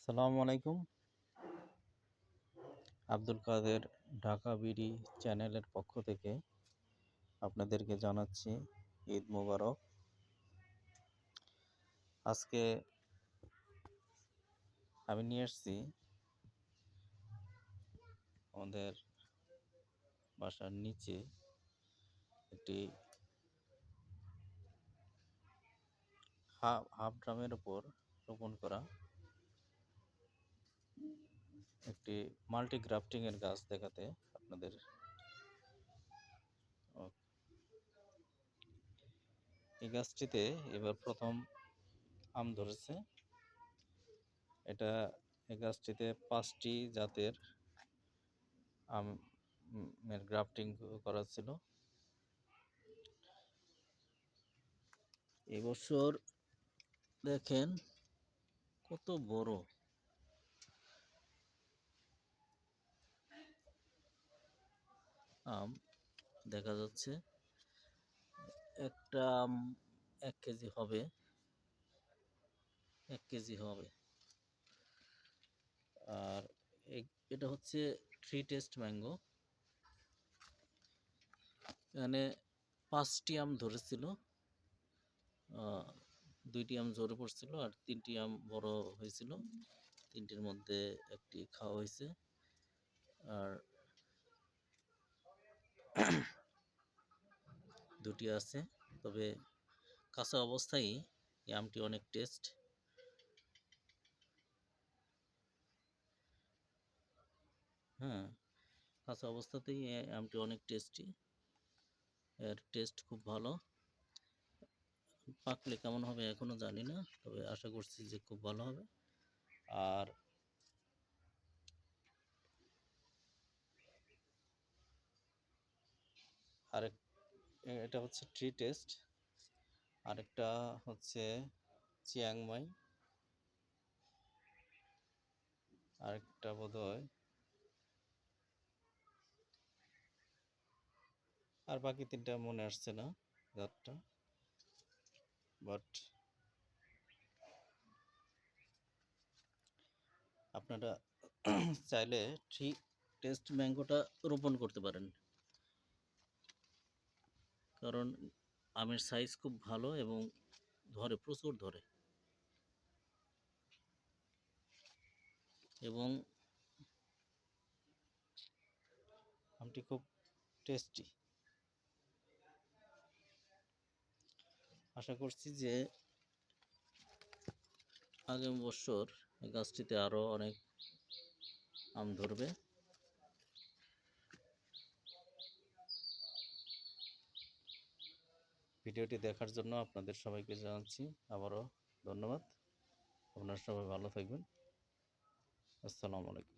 আসসালামু আলাইকুম। আব্দুল কাদের ঢাকা বিডি চ্যানেলের পক্ষ থেকে আপনাদেরকে জানাচ্ছি ঈদ মোবারক। আজকে আমি নিয়ে এসেছি আমাদের বাসার নিচে একটি হাফ ড্রামের উপর রোপণ করা একটি মাল্টি গ্রাফটিং এর গাছ দেখাতে আপনাদের। এই গাছটিতে এবার প্রথম আম ধরেছে। এই গাছটিতে 5টি জাতের আমের গ্রাফটিং করা ছিল। এবছর দেখেন কত বড় আম দেখা যাচ্ছে। একটা আম 1 কেজি হবে, 1 কেজি হবে। আর এটা হচ্ছে 3 টেস্ট ম্যাঙ্গো। এখানে 5টি আম ধরেছিল, 2টি আম ঝরে পড়ছিল আর 3টি আম বড় হয়েছিল। 3টির মধ্যে একটি খাওয়া হয়েছে। আর 2টি আছে, তবে কাঁচা অবস্থায় এই আমটি অনেক টেস্ট। হ্যাঁ, কাঁচা অবস্থাতেই এই আমটি অনেক টেস্টি। এর টেস্ট খুব ভালো। পাকলে কেমন হবে এখনো জানি না, তবে আশা করছি যে খুব ভালো হবে। আর আরেক এটা হচ্ছে 3 টেস্ট, আরেকটা হচ্ছে চিয়াংমাই, আরেকটা বোধহয়, আর বাকি 3টা মনে আসছে না জাতটা। বাট আপনারা চাইলে 3 টেস্ট ম্যাঙ্গোটা রোপণ করতে পারেন, কারণ আমের সাইজ খুব ভালো এবং ধরে, প্রচুর ধরে এবং আমটি খুব টেস্টি। আশা করছি যে আগামী বছর এই গাছটিতে আরও অনেক আম ধরবে। ভিডিওটি দেখার জন্য আপনাদের সবাইকে জানাচ্ছি আবারও ধন্যবাদ। আপনারা সবাই ভালো থাকবেন। আসসালামু আলাইকুম।